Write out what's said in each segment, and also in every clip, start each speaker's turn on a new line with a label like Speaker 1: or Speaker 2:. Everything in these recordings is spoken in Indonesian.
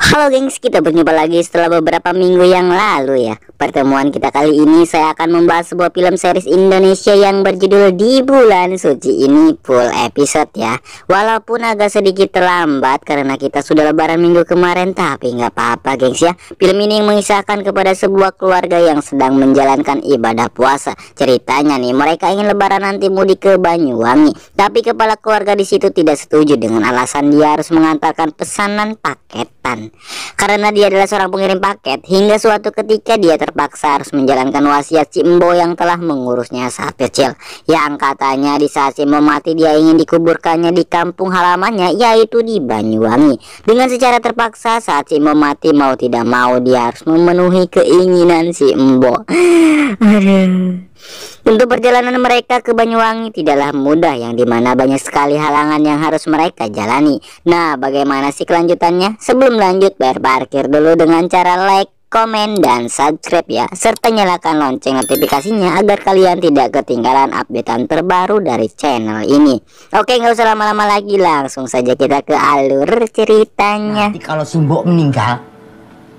Speaker 1: Halo gengs, kita berjumpa lagi setelah beberapa minggu yang lalu ya. Pertemuan kita kali ini saya akan membahas sebuah film series Indonesia yang berjudul Di Bulan Suci. Ini full episode ya. Walaupun agak sedikit terlambat karena kita sudah lebaran minggu kemarin, tapi nggak apa-apa gengs ya. Film ini mengisahkan kepada sebuah keluarga yang sedang menjalankan ibadah puasa. Ceritanya nih, mereka ingin lebaran nanti mudik ke Banyuwangi, tapi kepala keluarga di situ tidak setuju dengan alasan dia harus mengantarkan pesanan paketan. Karena dia adalah seorang pengirim paket, hingga suatu ketika dia terpaksa harus menjalankan wasiat si Embo yang telah mengurusnya saat kecil. Yang katanya di saat si Embo mati dia ingin dikuburkannya di kampung halamannya, yaitu di Banyuwangi. Dengan secara terpaksa saat si Embo mati, mau tidak mau dia harus memenuhi keinginan si Embo. Untuk perjalanan mereka ke Banyuwangi tidaklah mudah, yang dimana banyak sekali halangan yang harus mereka jalani. Nah, bagaimana sih kelanjutannya? Sebelum lanjut, bayar parkir dulu dengan cara like, komen, dan subscribe ya. Serta nyalakan lonceng notifikasinya agar kalian tidak ketinggalan updatean terbaru dari channel ini. Oke, nggak usah lama-lama lagi, langsung saja kita ke alur ceritanya.
Speaker 2: Nanti kalau Simbok meninggal,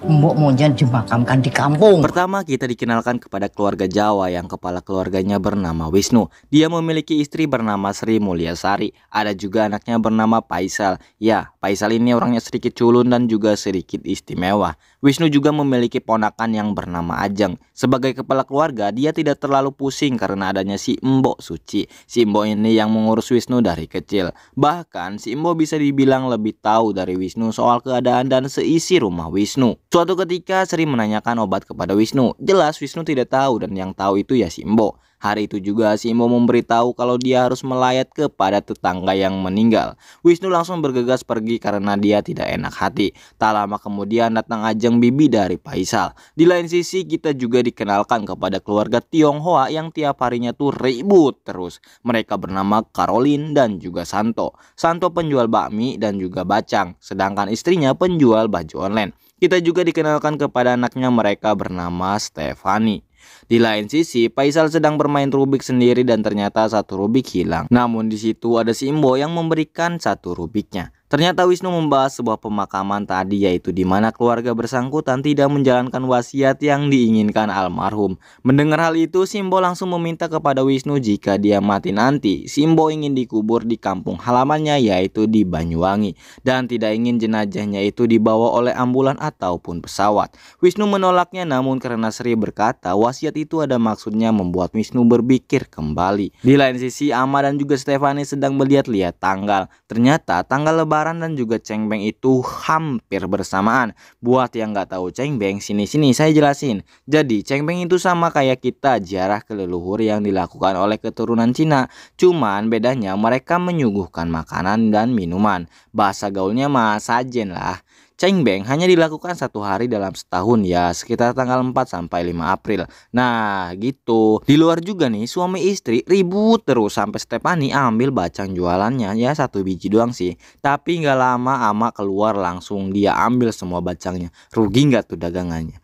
Speaker 2: Mbok maunya dimakamkan di kampung.
Speaker 3: Pertama kita dikenalkan kepada keluarga Jawa yang kepala keluarganya bernama Wisnu. Dia memiliki istri bernama Sri Mulyasari. Ada juga anaknya bernama Faisal. Ya, Faisal ini orangnya sedikit culun dan juga sedikit istimewa. Wisnu juga memiliki ponakan yang bernama Ajeng. Sebagai kepala keluarga, dia tidak terlalu pusing karena adanya si Mbok Suci. Si Mbok ini yang mengurus Wisnu dari kecil. Bahkan si Mbok bisa dibilang lebih tahu dari Wisnu soal keadaan dan seisi rumah Wisnu. Suatu ketika Sri menanyakan obat kepada Wisnu. Jelas Wisnu tidak tahu dan yang tahu itu ya si Mbok. Hari itu juga si Mbok memberitahu kalau dia harus melayat kepada tetangga yang meninggal. Wisnu langsung bergegas pergi karena dia tidak enak hati. Tak lama kemudian datang Ajeng, bibi dari Faisal. Di lain sisi kita juga dikenalkan kepada keluarga Tionghoa yang tiap harinya tuh ribut terus. Mereka bernama Caroline dan juga Santo. Santo penjual bakmi dan juga bacang, sedangkan istrinya penjual baju online. Kita juga dikenalkan kepada anaknya, mereka bernama Stefani. Di lain sisi, Faisal sedang bermain Rubik sendiri dan ternyata satu Rubik hilang. Namun di situ ada si Embo yang memberikan satu Rubiknya. Ternyata Wisnu membahas sebuah pemakaman tadi, yaitu di mana keluarga bersangkutan tidak menjalankan wasiat yang diinginkan almarhum. Mendengar hal itu, Simbo langsung meminta kepada Wisnu jika dia mati nanti, Simbo ingin dikubur di kampung halamannya, yaitu di Banyuwangi, dan tidak ingin jenazahnya itu dibawa oleh ambulan ataupun pesawat. Wisnu menolaknya, namun karena Sri berkata wasiat itu ada maksudnya, membuat Wisnu berpikir kembali. Di lain sisi, Ama dan juga Stefani sedang melihat-lihat tanggal. Ternyata tanggal lebaran dan juga cengbeng itu hampir bersamaan. Buat yang nggak tahu cengbeng, sini saya jelasin. Jadi cengbeng itu sama kayak kita, ziarah ke leluhur yang dilakukan oleh keturunan Cina. Cuman bedanya mereka menyuguhkan makanan dan minuman. Bahasa gaulnya mah sajen lah. Cengbeng hanya dilakukan satu hari dalam setahun ya, sekitar tanggal 4 sampai 5 April. Nah gitu. Di luar juga nih, suami istri ribut terus sampai Stefani ambil bacang jualannya ya, satu biji doang sih. Tapi nggak lama Ama keluar, langsung dia ambil semua bacangnya. Rugi nggak tuh dagangannya?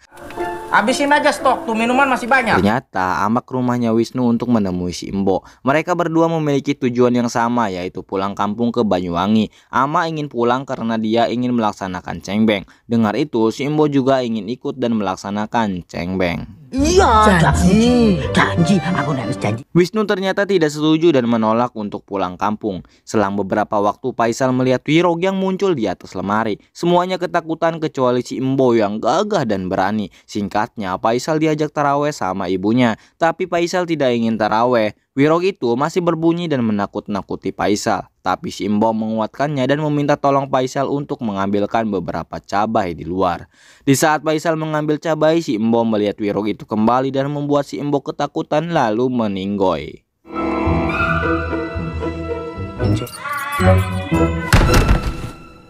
Speaker 2: Habisin aja stok, tuh minuman masih banyak.
Speaker 3: Ternyata Ama ke rumahnya Wisnu untuk menemui si Embo. Mereka berdua memiliki tujuan yang sama, yaitu pulang kampung ke Banyuwangi. Ama ingin pulang karena dia ingin melaksanakan cengbeng. Dengar itu, si Embo juga ingin ikut dan melaksanakan cengbeng.
Speaker 2: Iya, janji, aku harus janji.
Speaker 3: Wisnu ternyata tidak setuju dan menolak untuk pulang kampung. Selang beberapa waktu, Faisal melihat Wirog yang muncul di atas lemari. Semuanya ketakutan kecuali si Embo yang gagah dan berani. Singkatnya, Faisal diajak taraweh sama ibunya, tapi Faisal tidak ingin taraweh. Wirog itu masih berbunyi dan menakut-nakuti Faisal, tapi si Embo menguatkannya dan meminta tolong Faisal untuk mengambilkan beberapa cabai di luar. Di saat Faisal mengambil cabai, si Embo melihat Wirog itu kembali dan membuat si Embo ketakutan lalu meninggoy.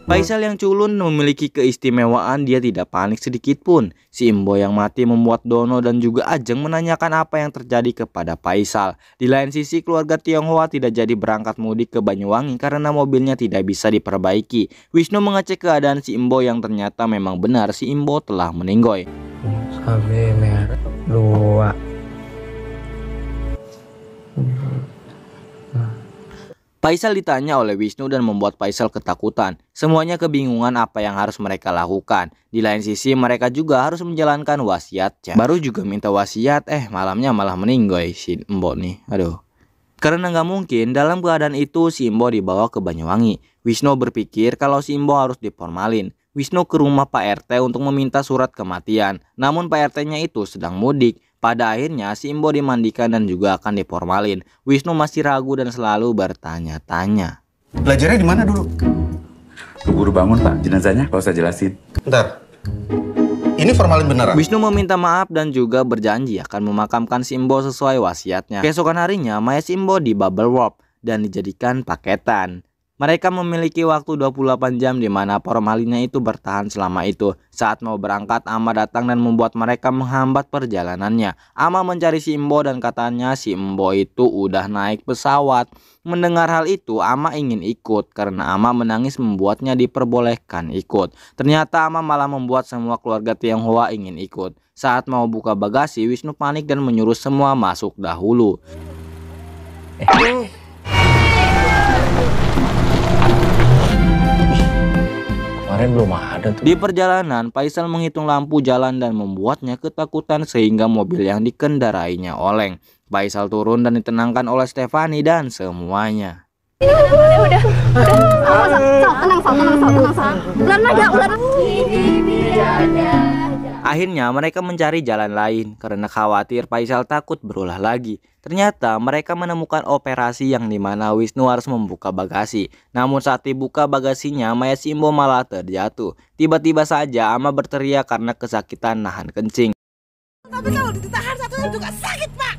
Speaker 3: Faisal yang culun memiliki keistimewaan, dia tidak panik sedikit pun. Si Embo yang mati membuat Dono dan juga Ajeng menanyakan apa yang terjadi kepada Faisal. Di lain sisi, keluarga Tionghoa tidak jadi berangkat mudik ke Banyuwangi karena mobilnya tidak bisa diperbaiki. Wisnu mengecek keadaan si Embo yang ternyata memang benar si Embo telah meninggoy. Faisal ditanya oleh Wisnu dan membuat Faisal ketakutan. Semuanya kebingungan apa yang harus mereka lakukan. Di lain sisi mereka juga harus menjalankan wasiatnya. Baru juga minta wasiat, malamnya malah meninggoy si Mbok nih. Aduh. Karena nggak mungkin dalam keadaan itu si Mbok dibawa ke Banyuwangi. Wisnu berpikir kalau si Mbok harus diformalin. Wisnu ke rumah Pak RT untuk meminta surat kematian. Namun Pak RT-nya itu sedang mudik. Pada akhirnya si Mbok dimandikan dan juga akan diformalin. Wisnu masih ragu dan selalu bertanya-tanya.
Speaker 4: Belajarnya di mana dulu?
Speaker 5: Keburu bangun Pak, jenazahnya kalau saya jelasin.
Speaker 4: Bentar. Ini formalin beneran?
Speaker 3: Wisnu meminta maaf dan juga berjanji akan memakamkan si Mbok sesuai wasiatnya. Keesokan harinya mayat si Mbok di bubble wrap dan dijadikan paketan. Mereka memiliki waktu 28 jam di mana formalinnya itu bertahan selama itu. Saat mau berangkat, Ama datang dan membuat mereka menghambat perjalanannya. Ama mencari si Mbok dan katanya si Mbok itu udah naik pesawat. Mendengar hal itu, Ama ingin ikut karena Ama menangis membuatnya diperbolehkan ikut. Ternyata Ama malah membuat semua keluarga Tionghoa ingin ikut. Saat mau buka bagasi, Wisnu panik dan menyuruh semua masuk dahulu.
Speaker 2: Kemarin belum ada tuh.
Speaker 3: Di perjalanan, Faisal menghitung lampu jalan dan membuatnya ketakutan sehingga mobil yang dikendarainya oleng. Faisal turun dan ditenangkan oleh Stefani dan semuanya.
Speaker 6: Udah. Tenang. Ular naga.
Speaker 3: Akhirnya mereka mencari jalan lain karena khawatir Faisal takut berulah lagi. Ternyata mereka menemukan operasi yang dimana Wisnu harus membuka bagasi. Namun saat dibuka bagasinya, mayat si Mbok malah terjatuh. Tiba-tiba saja Ama berteriak karena kesakitan nahan kencing.
Speaker 6: Tapi kalau ditahan satunya juga sakit, Pak.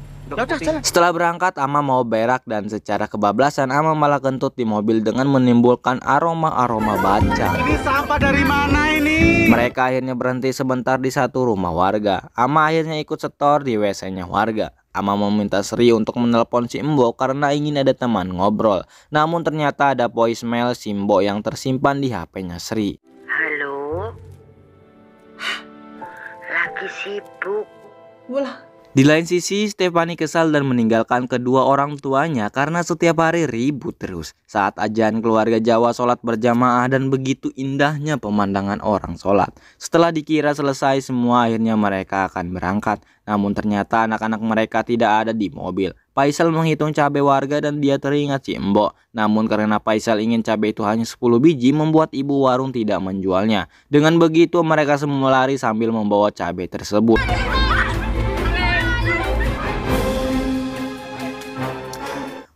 Speaker 3: Setelah berangkat, Ama mau berak dan secara kebablasan Ama malah kentut di mobil dengan menimbulkan aroma-aroma bacang.
Speaker 4: Ini sampah dari mana ini?
Speaker 3: Mereka akhirnya berhenti sebentar di satu rumah warga. Ama akhirnya ikut setor di WC-nya warga. Ama meminta Sri untuk menelpon si Mbok karena ingin ada teman ngobrol. Namun ternyata ada voicemail si Mbok yang tersimpan di HP-nya Sri.
Speaker 7: Halo? Lagi sibuk.
Speaker 3: Di lain sisi, Stefani kesal dan meninggalkan kedua orang tuanya karena setiap hari ribut terus. Saat ajan keluarga Jawa sholat berjamaah dan begitu indahnya pemandangan orang sholat. Setelah dikira selesai semua, akhirnya mereka akan berangkat. Namun ternyata anak-anak mereka tidak ada di mobil. Faisal menghitung cabai warga dan dia teringat si Mbok. Namun karena Faisal ingin cabai itu hanya 10 biji, membuat ibu warung tidak menjualnya. Dengan begitu mereka semua lari sambil membawa cabai tersebut.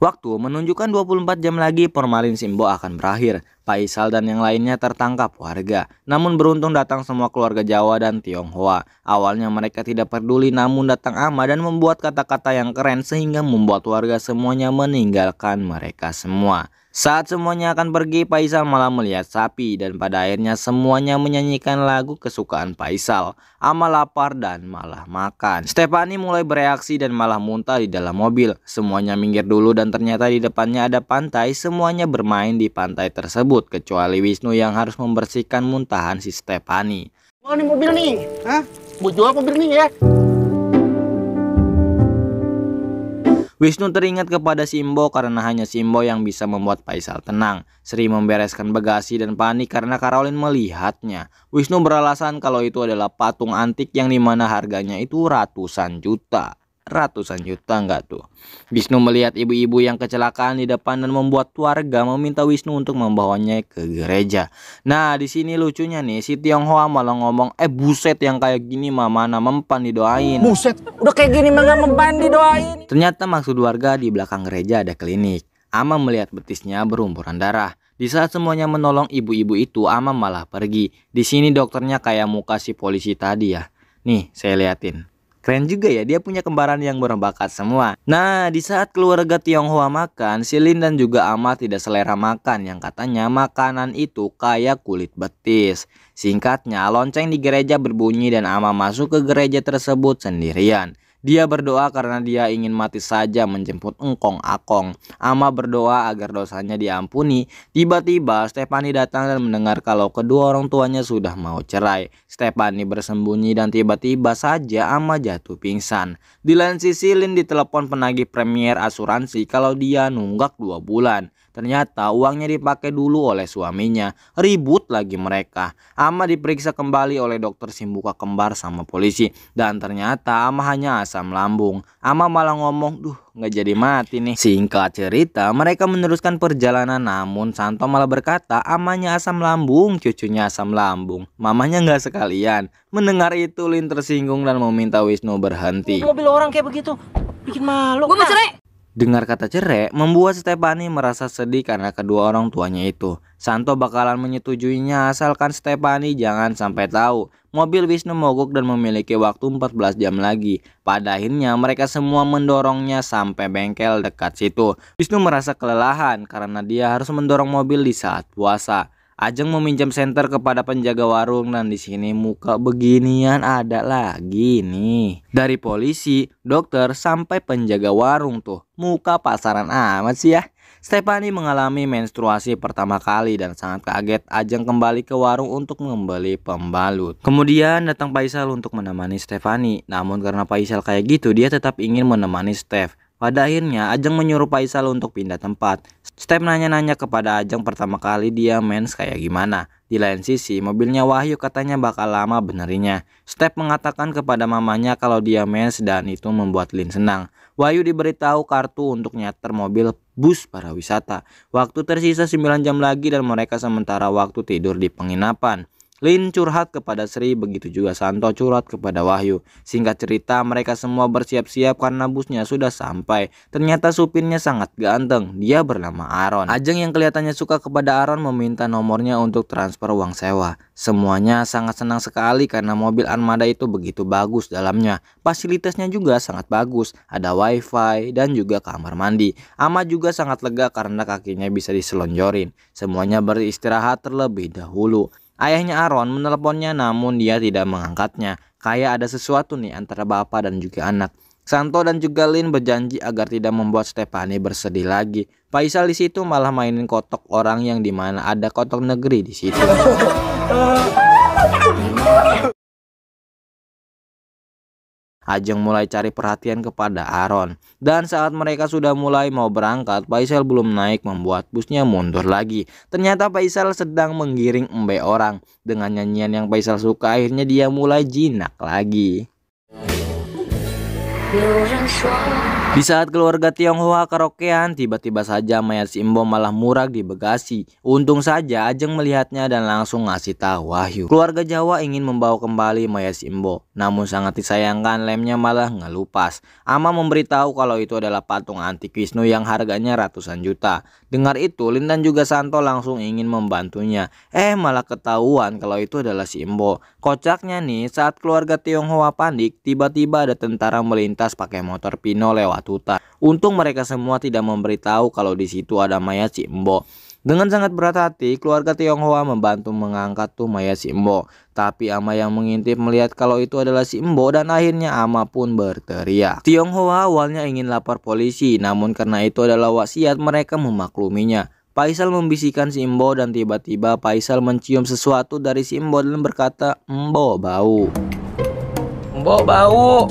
Speaker 3: Waktu menunjukkan 24 jam lagi formalin si Mbok akan berakhir. Faisal dan yang lainnya tertangkap warga. Namun beruntung datang semua keluarga Jawa dan Tionghoa. Awalnya mereka tidak peduli, namun datang Ama dan membuat kata-kata yang keren sehingga membuat warga semuanya meninggalkan mereka semua. Saat semuanya akan pergi, Faisal malah melihat sapi dan pada akhirnya semuanya menyanyikan lagu kesukaan Faisal. Ama lapar dan malah makan. Stefani mulai bereaksi dan malah muntah di dalam mobil. Semuanya minggir dulu dan ternyata di depannya ada pantai. Semuanya bermain di pantai tersebut kecuali Wisnu yang harus membersihkan muntahan si Stefani.
Speaker 4: Oh, ini mobil nih. Hah? Buat jual mobil nih ya.
Speaker 3: Wisnu teringat kepada si Mbok karena hanya si Mbok yang bisa membuat Faisal tenang. Sri membereskan bagasi dan panik karena Caroline melihatnya. Wisnu beralasan kalau itu adalah patung antik yang dimana harganya itu ratusan juta. Ratusan juta enggak tuh? Wisnu melihat ibu-ibu yang kecelakaan di depan dan membuat warga meminta Wisnu untuk membawanya ke gereja. Nah, di sini lucunya nih, si Tionghoa malah ngomong, buset yang kayak gini mah mana mempan didoain.
Speaker 2: Buset, udah kayak gini mah gak mempan didoain.
Speaker 3: Ternyata maksud warga di belakang gereja ada klinik. Ama melihat betisnya berumpuran darah. Di saat semuanya menolong ibu-ibu itu, Ama malah pergi. Di sini dokternya kayak muka si polisi tadi ya. Nih, saya liatin. Keren juga ya, dia punya kembaran yang berbakat semua. Nah, di saat keluarga Tionghoa makan, Silin dan juga Ama tidak selera makan yang katanya makanan itu kayak kulit betis. Singkatnya, lonceng di gereja berbunyi dan Ama masuk ke gereja tersebut sendirian. Dia berdoa karena dia ingin mati saja menjemput engkong akong. Ama berdoa agar dosanya diampuni. Tiba-tiba Stefani datang dan mendengar kalau kedua orang tuanya sudah mau cerai. Stefani bersembunyi dan tiba-tiba saja Ama jatuh pingsan. Di lain sisi Lin ditelepon penagih premier asuransi kalau dia nunggak 2 bulan. Ternyata uangnya dipakai dulu oleh suaminya. Ribut lagi mereka. Ama diperiksa kembali oleh dokter Simbuka kembar sama polisi. Dan ternyata Ama hanya asam lambung. Ama malah ngomong, duh nggak jadi mati nih. Singkat cerita, mereka meneruskan perjalanan, namun Santo malah berkata amanya asam lambung, cucunya asam lambung, mamanya nggak sekalian. Mendengar itu Lin tersinggung dan meminta Wisnu berhenti.
Speaker 8: Mobil orang kayak begitu bikin malu.
Speaker 6: Gue mau cerai.
Speaker 3: Dengar kata cerai membuat Stephanie merasa sedih karena kedua orang tuanya itu. Santo bakalan menyetujuinya asalkan Stephanie jangan sampai tahu mobil Wisnu mogok dan memiliki waktu 14 jam lagi. Pada akhirnya mereka semua mendorongnya sampai bengkel dekat situ. Wisnu merasa kelelahan karena dia harus mendorong mobil di saat puasa. Ajeng meminjam senter kepada penjaga warung dan di sini muka beginian ada lagi nih. Dari polisi, dokter sampai penjaga warung tuh. Muka pasaran amat sih ya. Stephanie mengalami menstruasi pertama kali dan sangat kaget. Ajeng kembali ke warung untuk membeli pembalut. Kemudian datang Faisal untuk menemani Stephanie. Namun karena Faisal kayak gitu, dia tetap ingin menemani Steph. Pada akhirnya Ajeng menyuruh Faisal untuk pindah tempat. Steph nanya-nanya kepada Ajeng pertama kali dia mens kayak gimana. Di lain sisi mobilnya Wahyu katanya bakal lama benerinya. Steph mengatakan kepada mamanya kalau dia mens dan itu membuat Lin senang. Wahyu diberitahu kartu untuk nyater mobil bus para wisata. Waktu tersisa 9 jam lagi dan mereka sementara waktu tidur di penginapan. Lin curhat kepada Sri, begitu juga Santo curhat kepada Wahyu. Singkat cerita mereka semua bersiap-siap karena busnya sudah sampai. Ternyata supirnya sangat ganteng, dia bernama Aaron. Ajeng yang kelihatannya suka kepada Aaron meminta nomornya untuk transfer uang sewa. Semuanya sangat senang sekali karena mobil armada itu begitu bagus dalamnya. Fasilitasnya juga sangat bagus, ada wifi dan juga kamar mandi. Ama juga sangat lega karena kakinya bisa diselonjorin. Semuanya beristirahat terlebih dahulu. Ayahnya Aaron menelponnya namun dia tidak mengangkatnya. Kayak ada sesuatu nih antara bapak dan juga anak. Santo dan juga Lin berjanji agar tidak membuat Stephanie bersedih lagi. Faisal di situ malah mainin kotok orang yang dimana ada kotok negeri di situ. Ajeng mulai cari perhatian kepada Aaron. Dan saat mereka sudah mulai mau berangkat, Faisal belum naik membuat busnya mundur lagi. Ternyata Faisal sedang menggiring embe orang. Dengan nyanyian yang Faisal suka, akhirnya dia mulai jinak lagi. Di saat keluarga Tionghoa karaokean, tiba-tiba saja mayat si Embo malah murag di bagasi. Untung saja Ajeng melihatnya dan langsung ngasih tahu Wahyu. Keluarga Jawa ingin membawa kembali mayat si Embo, namun sangat disayangkan lemnya malah ngelupas. Ama memberitahu kalau itu adalah patung antik Wisnu yang harganya ratusan juta. Dengar itu, Lin dan juga Santo langsung ingin membantunya. Malah ketahuan kalau itu adalah si Embo. Kocaknya nih, saat keluarga Tionghoa panik, tiba-tiba ada tentara melintas pakai motor Pino lewat hutan. Untung mereka semua tidak memberitahu kalau di situ ada mayat si Embo. Dengan sangat berat hati, keluarga Tionghoa membantu mengangkat tuh mayat si Embo. Tapi Ama yang mengintip melihat kalau itu adalah si Embo dan akhirnya Ama pun berteriak. Tionghoa awalnya ingin lapor polisi, namun karena itu adalah wasiat mereka memakluminya. Faisal membisikkan si Embo dan tiba-tiba Faisal mencium sesuatu dari si Embo dan berkata, "Embo bau.
Speaker 8: Embo bau."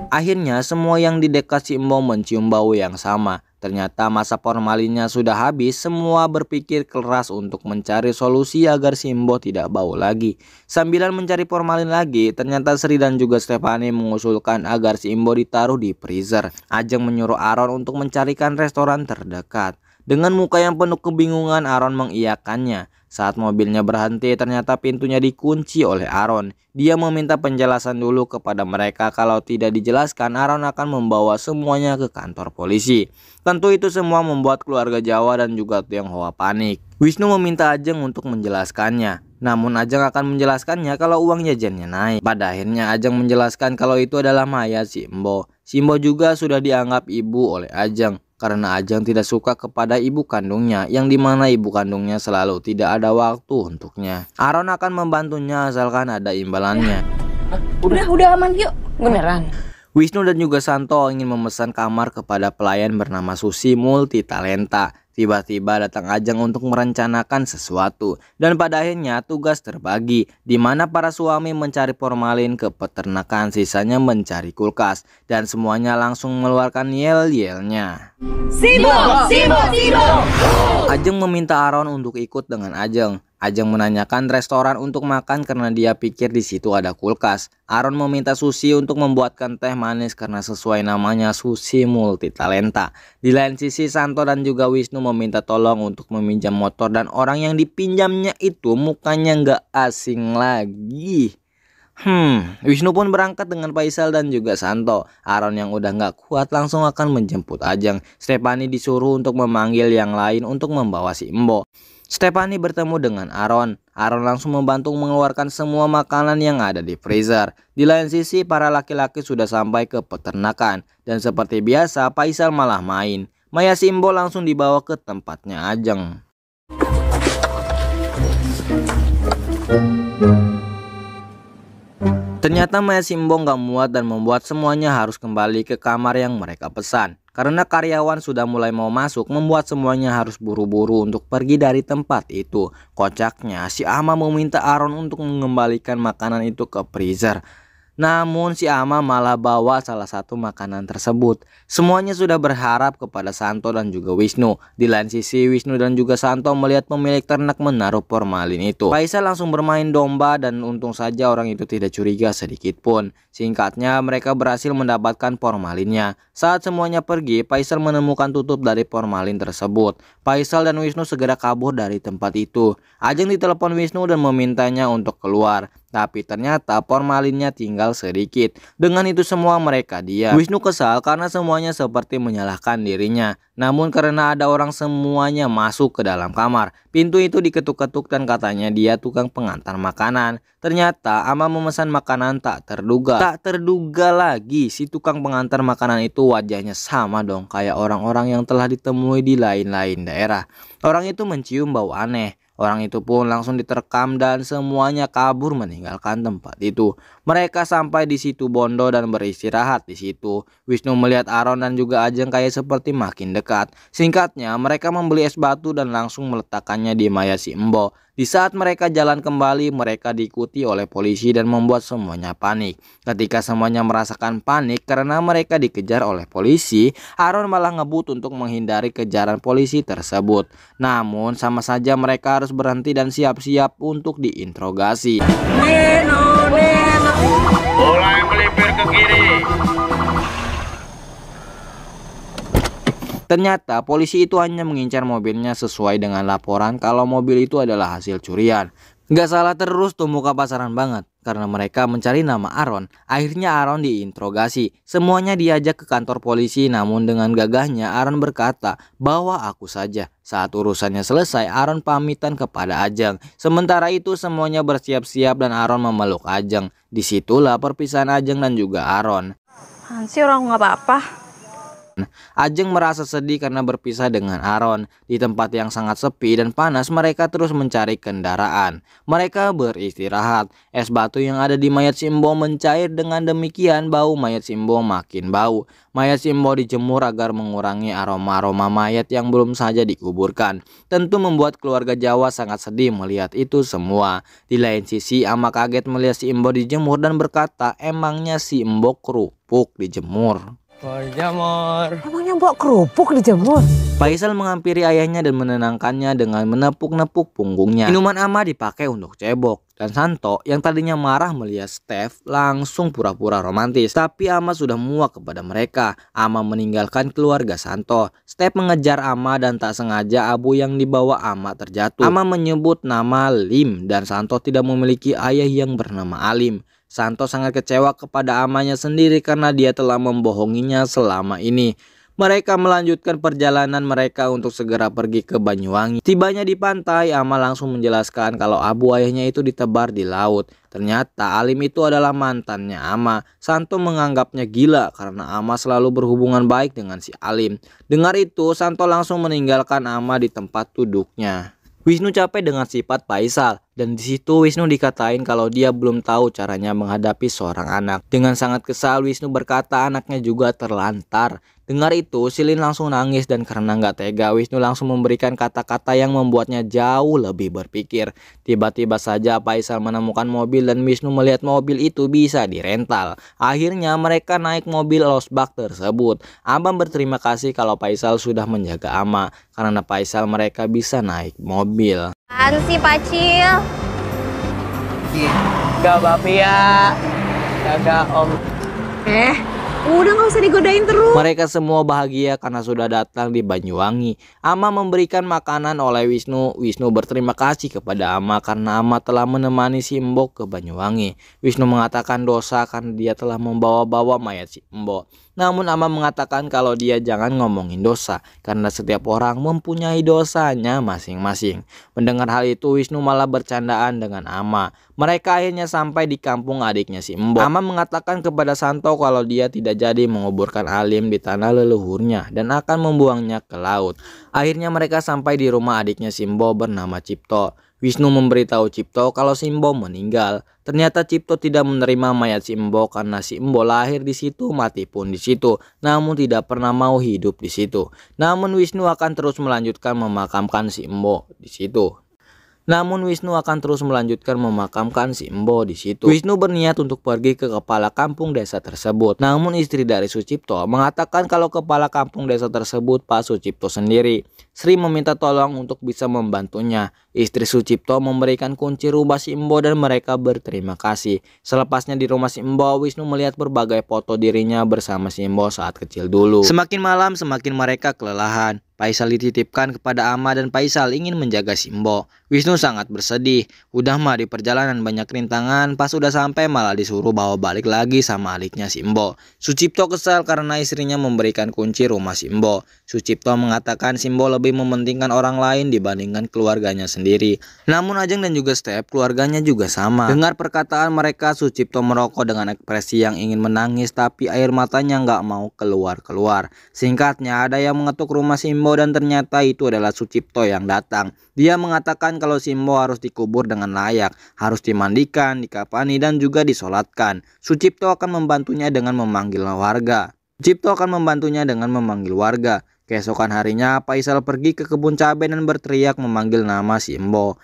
Speaker 3: Akhirnya semua yang di dekat si Embo mencium bau yang sama. Ternyata masa formalinnya sudah habis. Semua berpikir keras untuk mencari solusi agar si Embo tidak bau lagi. Sambilan mencari formalin lagi, ternyata Sri dan juga Stephanie mengusulkan agar si Embo ditaruh di freezer. Ajeng menyuruh Aaron untuk mencarikan restoran terdekat. Dengan muka yang penuh kebingungan, Aaron mengiyakannya. Saat mobilnya berhenti, ternyata pintunya dikunci oleh Aaron. Dia meminta penjelasan dulu kepada mereka. Kalau tidak dijelaskan, Aaron akan membawa semuanya ke kantor polisi. Tentu itu semua membuat keluarga Jawa dan juga Tionghoa panik. Wisnu meminta Ajeng untuk menjelaskannya. Namun Ajeng akan menjelaskannya kalau uang jajannya naik. Pada akhirnya Ajeng menjelaskan kalau itu adalah mayat si Embo. Si Embo juga sudah dianggap ibu oleh Ajeng. Karena Ajeng tidak suka kepada ibu kandungnya, yang dimana ibu kandungnya selalu tidak ada waktu untuknya. Aaron akan membantunya asalkan ada imbalannya.
Speaker 6: Udah aman yuk.
Speaker 8: Beneran.
Speaker 3: Wisnu dan juga Santo ingin memesan kamar kepada pelayan bernama Susi multitalenta. Tiba-tiba datang Ajeng untuk merencanakan sesuatu. Dan pada akhirnya tugas terbagi, di mana para suami mencari formalin ke peternakan, sisanya mencari kulkas. Dan semuanya langsung mengeluarkan yel-yelnya.
Speaker 6: Sibo, Sibo, Sibo.
Speaker 3: Ajeng meminta Aaron untuk ikut dengan Ajeng. Ajeng menanyakan restoran untuk makan karena dia pikir di situ ada kulkas. Aaron meminta Susi untuk membuatkan teh manis karena sesuai namanya Susi multitalenta. Di lain sisi Santo dan juga Wisnu meminta tolong untuk meminjam motor dan orang yang dipinjamnya itu mukanya nggak asing lagi. Wisnu pun berangkat dengan Faisal dan juga Santo. Aaron yang udah nggak kuat langsung akan menjemput Ajeng. Stephanie disuruh untuk memanggil yang lain untuk membawa si Embo. Stephanie bertemu dengan Aaron. Aaron langsung membantu mengeluarkan semua makanan yang ada di freezer. Di lain sisi para laki-laki sudah sampai ke peternakan. Dan seperti biasa Faisal malah main. Maya Simbo langsung dibawa ke tempatnya Ajeng. Ternyata Maya Simbo nggak muat dan membuat semuanya harus kembali ke kamar yang mereka pesan. Karena karyawan sudah mulai mau masuk, membuat semuanya harus buru-buru untuk pergi dari tempat itu. Kocaknya si Ama meminta Aaron untuk mengembalikan makanan itu ke freezer. Namun si Ama malah bawa salah satu makanan tersebut. Semuanya sudah berharap kepada Santo dan juga Wisnu. Di lain sisi Wisnu dan juga Santo melihat pemilik ternak menaruh formalin itu. Faisal langsung bermain domba dan untung saja orang itu tidak curiga sedikit pun. Singkatnya mereka berhasil mendapatkan formalinnya. Saat semuanya pergi, Faisal menemukan tutup dari formalin tersebut. Faisal dan Wisnu segera kabur dari tempat itu. Ajeng ditelepon Wisnu dan memintanya untuk keluar. Tapi ternyata formalinnya tinggal sedikit. Dengan itu semua mereka diam. Wisnu kesal karena semuanya seperti menyalahkan dirinya. Namun karena ada orang semuanya masuk ke dalam kamar. Pintu itu diketuk-ketuk dan katanya dia tukang pengantar makanan. Ternyata Ama memesan makanan tak terduga. Tak terduga lagi si tukang pengantar makanan itu wajahnya sama dong kayak orang-orang yang telah ditemui di lain-lain daerah. Orang itu mencium bau aneh. Orang itu pun langsung diterkam dan semuanya kabur meninggalkan tempat itu. Mereka sampai di situ bondo dan beristirahat di situ. Wisnu melihat Aaron dan juga Ajeng kayak seperti makin dekat. Singkatnya mereka membeli es batu dan langsung meletakkannya di Maya si Embo. Di saat mereka jalan kembali, mereka diikuti oleh polisi dan membuat semuanya panik. Ketika semuanya merasakan panik karena mereka dikejar oleh polisi, Aaron malah ngebut untuk menghindari kejaran polisi tersebut. Namun sama saja mereka harus berhenti dan siap-siap untuk diinterogasi.
Speaker 4: Mulai melipir ke kiri.
Speaker 3: Ternyata polisi itu hanya mengincar mobilnya sesuai dengan laporan kalau mobil itu adalah hasil curian. Nggak salah terus tuh muka pasaran banget. Karena mereka mencari nama Aaron. Akhirnya Aaron diinterogasi. Semuanya diajak ke kantor polisi. Namun dengan gagahnya Aaron berkata bahwa aku saja. Saat urusannya selesai Aaron pamitan kepada Ajeng. Sementara itu semuanya bersiap-siap dan Aaron memeluk Ajeng. Disitulah perpisahan Ajeng dan juga Aaron.
Speaker 6: Sih orang nggak apa-apa.
Speaker 3: Ajeng merasa sedih karena berpisah dengan Aaron. Di tempat yang sangat sepi dan panas mereka terus mencari kendaraan. Mereka beristirahat. Es batu yang ada di mayat Simbo mencair, dengan demikian bau mayat Simbo makin bau. Mayat Simbo dijemur agar mengurangi aroma-aroma mayat yang belum saja dikuburkan. Tentu membuat keluarga Jawa sangat sedih melihat itu semua. Di lain sisi Ama kaget melihat si Embo dijemur dan berkata emangnya si Embo kerupuk dijemur.
Speaker 6: Emangnya bawa kerupuk dijemur?
Speaker 3: Faisal menghampiri ayahnya dan menenangkannya dengan menepuk-nepuk punggungnya. Minuman Ama dipakai untuk cebok. Dan Santo yang tadinya marah melihat Steph langsung pura-pura romantis. Tapi Ama sudah muak kepada mereka. Ama meninggalkan keluarga Santo. Steph mengejar Ama dan tak sengaja abu yang dibawa Ama terjatuh. Ama menyebut nama Lim dan Santo tidak memiliki ayah yang bernama Alim. Santo sangat kecewa kepada amanya sendiri karena dia telah membohonginya selama ini. Mereka melanjutkan perjalanan mereka untuk segera pergi ke Banyuwangi. Tibanya di pantai, Ama langsung menjelaskan kalau abu ayahnya itu ditebar di laut. Ternyata Alim itu adalah mantannya Ama. Santo menganggapnya gila karena Ama selalu berhubungan baik dengan si Alim. Dengar itu, Santo langsung meninggalkan Ama di tempat duduknya. Wisnu capek dengan sifat Faisal dan di situ Wisnu dikatain kalau dia belum tahu caranya menghadapi seorang anak. Dengan sangat kesal Wisnu berkata anaknya juga terlantar. Dengar itu Silin langsung nangis dan karena nggak tega Wisnu langsung memberikan kata-kata yang membuatnya jauh lebih berpikir. Tiba-tiba saja Faisal menemukan mobil dan Wisnu melihat mobil itu bisa dirental. Akhirnya mereka naik mobil losbak tersebut. Abang berterima kasih kalau Faisal sudah menjaga Ama. Karena Faisal mereka bisa naik mobil.
Speaker 6: Apaan sih Pacil?
Speaker 8: Gak apa-apa ya. Gak om.
Speaker 6: Udah gak usah digodain terus.
Speaker 3: Mereka semua bahagia karena sudah datang di Banyuwangi. Ama memberikan makanan oleh Wisnu. Wisnu berterima kasih kepada Ama karena Ama telah menemani si Embok ke Banyuwangi. Wisnu mengatakan dosa karena dia telah membawa-bawa mayat si Embok. Namun Ama mengatakan kalau dia jangan ngomongin dosa karena setiap orang mempunyai dosanya masing-masing. Mendengar hal itu Wisnu malah bercandaan dengan Ama. Mereka akhirnya sampai di kampung adiknya si Embok. Ama mengatakan kepada Santo kalau dia tidak jadi menguburkan Alim di tanah leluhurnya dan akan membuangnya ke laut. Akhirnya mereka sampai di rumah adiknya Simbo bernama Cipto. Wisnu memberitahu Cipto kalau Simbo meninggal. Ternyata Cipto tidak menerima mayat Simbo karena Simbo lahir di situ, mati pun di situ, namun tidak pernah mau hidup di situ. Namun Wisnu akan terus melanjutkan memakamkan Simbo di situ. Si Embo di situ. Wisnu berniat untuk pergi ke kepala kampung desa tersebut. Namun istri dari Sucipto mengatakan kalau kepala kampung desa tersebut Pak Sucipto sendiri. Sri meminta tolong untuk bisa membantunya. Istri Sucipto memberikan kunci rumah si Embo dan mereka berterima kasih. Selepasnya di rumah si Embo, Wisnu melihat berbagai foto dirinya bersama si Embo saat kecil dulu. Semakin malam semakin mereka kelelahan. Faisal dititipkan kepada Ama dan Faisal ingin menjaga Simbo. Wisnu sangat bersedih. Udah mah di perjalanan banyak rintangan, pas udah sampai malah disuruh bawa balik lagi sama adiknya Simbo. Sucipto kesal karena istrinya memberikan kunci rumah Simbo. Sucipto mengatakan Simbo lebih mementingkan orang lain dibandingkan keluarganya sendiri. Namun Ajeng dan juga Step keluarganya juga sama. Dengar perkataan mereka, Sucipto merokok dengan ekspresi yang ingin menangis tapi air matanya nggak mau keluar-keluar. Singkatnya ada yang mengetuk rumah Simbo dan ternyata itu adalah Sucipto yang datang. Dia mengatakan kalau Simbo harus dikubur dengan layak, harus dimandikan, dikafani dan juga disolatkan. Sucipto akan membantunya dengan memanggil warga. Keesokan harinya Faisal pergi ke kebun cabai dan berteriak memanggil nama Simbo.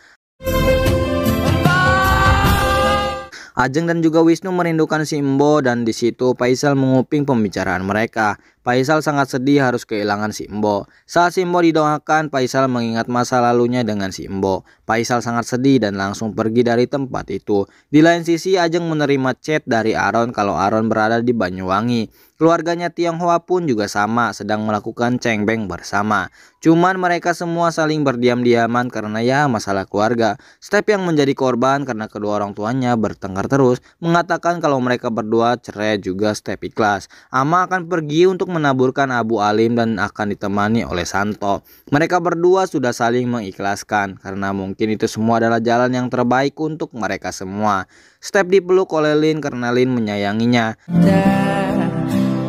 Speaker 3: Ajeng dan juga Wisnu merindukan Simbo dan di situ Faisal menguping pembicaraan mereka. Faisal sangat sedih harus kehilangan Simbo. Saat Simbo didoakan, Faisal mengingat masa lalunya dengan Simbo. Faisal sangat sedih dan langsung pergi dari tempat itu. Di lain sisi Ajeng menerima chat dari Aron kalau Aron berada di Banyuwangi. Keluarganya Tionghoa pun juga sama, sedang melakukan cengbeng bersama. Cuman mereka semua saling berdiam-diaman karena ya masalah keluarga. Step yang menjadi korban karena kedua orang tuanya bertengkar terus, mengatakan kalau mereka berdua cerai juga Step ikhlas. Ama akan pergi untuk menaburkan Abu Alim dan akan ditemani oleh Santo. Mereka berdua sudah saling mengikhlaskan karena mungkin itu semua adalah jalan yang terbaik untuk mereka semua. Step dipeluk oleh Lin karena Lin menyayanginya.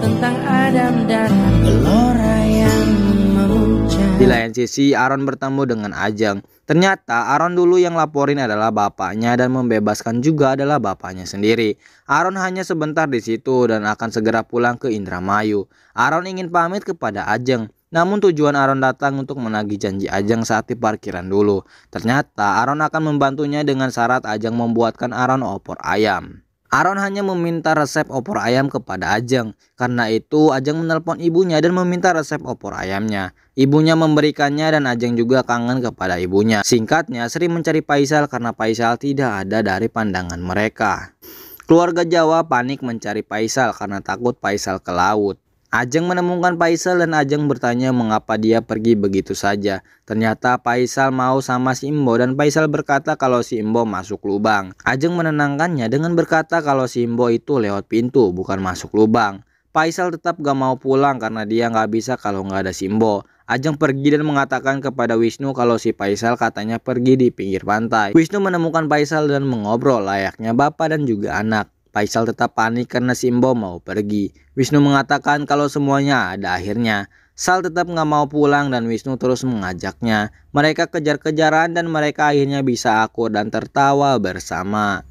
Speaker 3: Tentang Adam dan Gelora yang memuncak. Di lain sisi Aron bertemu dengan Ajeng. Ternyata Aron dulu yang laporin adalah bapaknya dan membebaskan juga adalah bapaknya sendiri. Aron hanya sebentar di situ dan akan segera pulang ke Indramayu. Aron ingin pamit kepada Ajeng. Namun tujuan Aron datang untuk menagih janji Ajeng saat di parkiran dulu. Ternyata Aron akan membantunya dengan syarat Ajeng membuatkan Aron opor ayam. Aron hanya meminta resep opor ayam kepada Ajeng. Karena itu Ajeng menelpon ibunya dan meminta resep opor ayamnya. Ibunya memberikannya dan Ajeng juga kangen kepada ibunya. Singkatnya Sri mencari Faisal karena Faisal tidak ada dari pandangan mereka. Keluarga Jawa panik mencari Faisal karena takut Faisal ke laut. Ajeng menemukan Faisal dan Ajeng bertanya mengapa dia pergi begitu saja. Ternyata Faisal mau sama si Imbo dan Faisal berkata kalau si Imbo masuk lubang. Ajeng menenangkannya dengan berkata kalau si Imbo itu lewat pintu bukan masuk lubang. Faisal tetap gak mau pulang karena dia gak bisa kalau gak ada si Imbo. Ajeng pergi dan mengatakan kepada Wisnu kalau si Faisal katanya pergi di pinggir pantai. Wisnu menemukan Faisal dan mengobrol layaknya bapak dan juga anak. Faisal tetap panik karena Simbo mau pergi. Wisnu mengatakan kalau semuanya ada akhirnya. Sal tetap nggak mau pulang dan Wisnu terus mengajaknya. Mereka kejar-kejaran dan mereka akhirnya bisa akur dan tertawa bersama.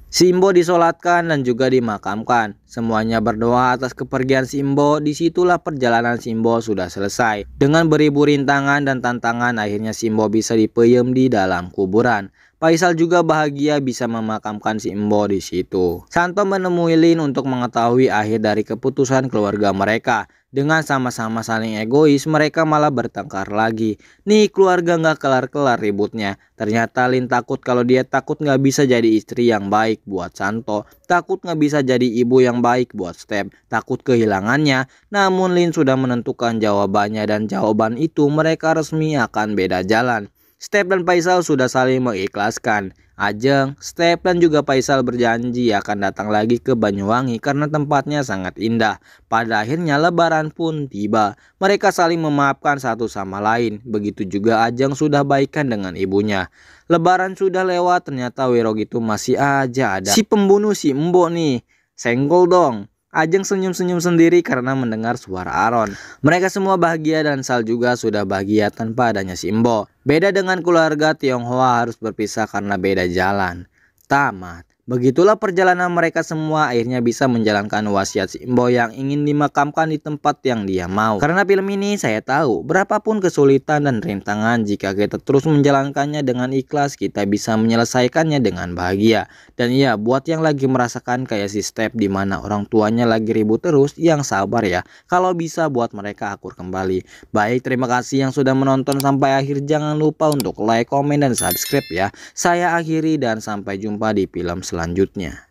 Speaker 3: Simbo disolatkan dan juga dimakamkan. Semuanya berdoa atas kepergian Simbo. Disitulah perjalanan Simbo sudah selesai. Dengan beribu rintangan dan tantangan, akhirnya Simbo bisa dipeyem di dalam kuburan. Faisal juga bahagia bisa memakamkan Simbo di situ. Santo menemui Lin untuk mengetahui akhir dari keputusan keluarga mereka. Dengan sama-sama saling egois, mereka malah bertengkar lagi. Nih keluarga nggak kelar-kelar ributnya. Ternyata Lin takut kalau dia takut nggak bisa jadi istri yang baik buat Santo. Takut nggak bisa jadi ibu yang baik buat Step. Takut kehilangannya. Namun Lin sudah menentukan jawabannya dan jawaban itu mereka resmi akan beda jalan. Step dan Faisal sudah saling mengikhlaskan. Ajeng, Step dan juga Faisal berjanji akan datang lagi ke Banyuwangi karena tempatnya sangat indah. Pada akhirnya lebaran pun tiba. Mereka saling memaafkan satu sama lain. Begitu juga Ajeng sudah baikan dengan ibunya. Lebaran sudah lewat, ternyata Wirog itu masih aja ada. Si pembunuh si Mbok nih. Senggol dong. Ajeng senyum-senyum sendiri karena mendengar suara Aron. Mereka semua bahagia dan Sal juga sudah bahagia tanpa adanya Simbo. Beda dengan keluarga, Tionghoa harus berpisah karena beda jalan. Tamat. Begitulah perjalanan mereka semua akhirnya bisa menjalankan wasiat Simbo yang ingin dimakamkan di tempat yang dia mau. Karena film ini saya tahu berapapun kesulitan dan rintangan, jika kita terus menjalankannya dengan ikhlas, kita bisa menyelesaikannya dengan bahagia. Dan ya, buat yang lagi merasakan kayak si Step di mana orang tuanya lagi ribut terus, yang sabar ya. Kalau bisa buat mereka akur kembali. Baik, terima kasih yang sudah menonton sampai akhir. Jangan lupa untuk like, komen, dan subscribe ya. Saya akhiri dan sampai jumpa di film selanjutnya.